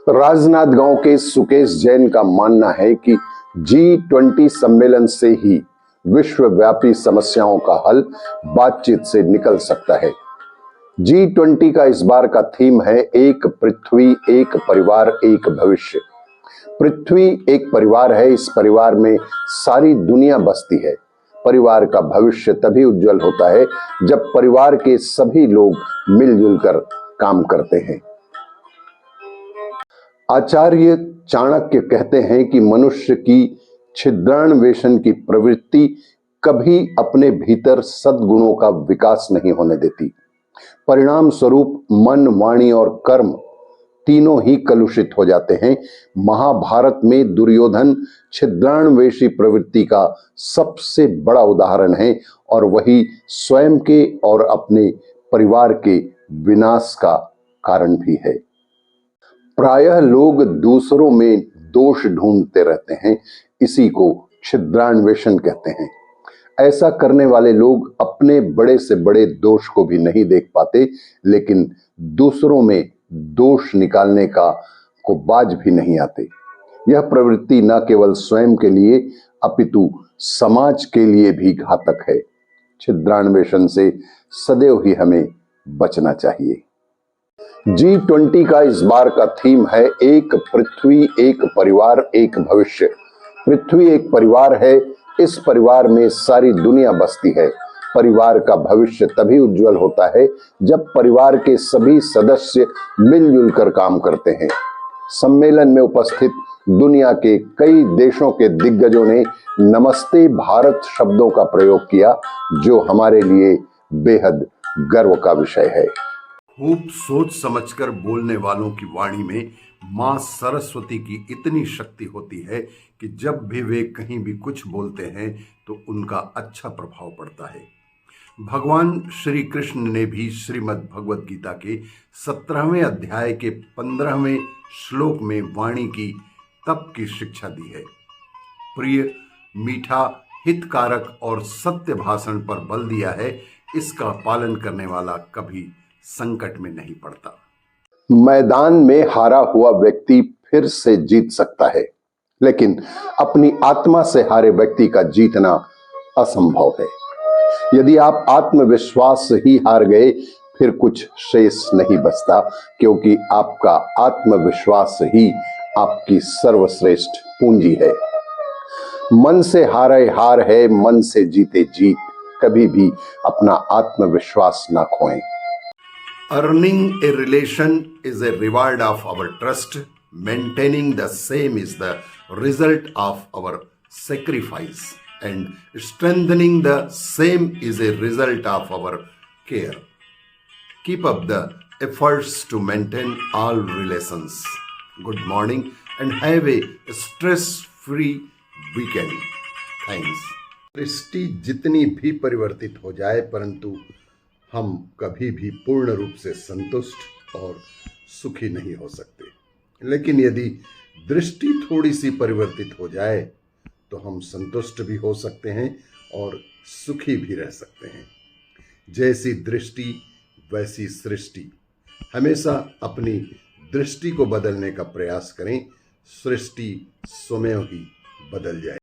राजनांदगांव के सुकेश जैन का मानना है कि G20 सम्मेलन से ही विश्वव्यापी समस्याओं का हल बातचीत से निकल सकता है। G20 का इस बार का थीम है एक पृथ्वी, एक परिवार, एक भविष्य। पृथ्वी एक परिवार है, इस परिवार में सारी दुनिया बसती है। परिवार का भविष्य तभी उज्जवल होता है जब परिवार के सभी लोग मिलजुल कर काम करते हैं। आचार्य चाणक्य कहते हैं कि मनुष्य की छिद्रान्वेषण की प्रवृत्ति कभी अपने भीतर सद्गुणों का विकास नहीं होने देती। परिणाम स्वरूप मन, वाणी और कर्म तीनों ही कलुषित हो जाते हैं। महाभारत में दुर्योधन छिद्रान्वेषी प्रवृत्ति का सबसे बड़ा उदाहरण है और वही स्वयं के और अपने परिवार के विनाश का कारण भी है। प्रायः लोग दूसरों में दोष ढूंढते रहते हैं, इसी को छिद्रान्वेषण कहते हैं। ऐसा करने वाले लोग अपने बड़े से बड़े दोष को भी नहीं देख पाते, लेकिन दूसरों में दोष निकालने को बाज भी नहीं आते। यह प्रवृत्ति न केवल स्वयं के लिए अपितु समाज के लिए भी घातक है। छिद्रान्वेषण से सदैव ही हमें बचना चाहिए। G20 का इस बार का थीम है एक पृथ्वी, एक परिवार, एक भविष्य। पृथ्वी एक परिवार है, इस परिवार में सारी दुनिया बसती है। परिवार का भविष्य तभी उज्जवल होता है जब परिवार के सभी सदस्य मिलजुल कर काम करते हैं। सम्मेलन में उपस्थित दुनिया के कई देशों के दिग्गजों ने नमस्ते भारत शब्दों का प्रयोग किया, जो हमारे लिए बेहद गर्व का विषय है। खूब सोच समझकर बोलने वालों की वाणी में मां सरस्वती की इतनी शक्ति होती है कि जब भी वे कहीं भी कुछ बोलते हैं तो उनका अच्छा प्रभाव पड़ता है। भगवान श्री कृष्ण ने भी श्रीमद् भगवद गीता के 17वें अध्याय के 15वें श्लोक में वाणी की तप की शिक्षा दी है। प्रिय, मीठा, हितकारक और सत्य भाषण पर बल दिया है। इसका पालन करने वाला कभी संकट में नहीं पड़ता। मैदान में हारा हुआ व्यक्ति फिर से जीत सकता है, लेकिन अपनी आत्मा से हारे व्यक्ति का जीतना असंभव है। यदि आप आत्मविश्वास से ही हार गए, फिर कुछ शेष नहीं बचता, क्योंकि आपका आत्मविश्वास ही आपकी सर्वश्रेष्ठ पूंजी है। मन से हारे हार है, मन से जीते जीत। कभी भी अपना आत्मविश्वास ना खोएं। Earning a relation is a reward of our trust. Maintaining the same is the result of our sacrifice. And strengthening the same is a result of our care. Keep up the efforts to maintain all relations. Good morning and have a stress-free weekend. Thanks. दृष्टि जितनी भी परिवर्तित हो जाए, परंतु हम कभी भी पूर्ण रूप से संतुष्ट और सुखी नहीं हो सकते। लेकिन यदि दृष्टि थोड़ी सी परिवर्तित हो जाए तो हम संतुष्ट भी हो सकते हैं और सुखी भी रह सकते हैं। जैसी दृष्टि वैसी सृष्टि। हमेशा अपनी दृष्टि को बदलने का प्रयास करें, सृष्टि स्वयं ही बदल जाए।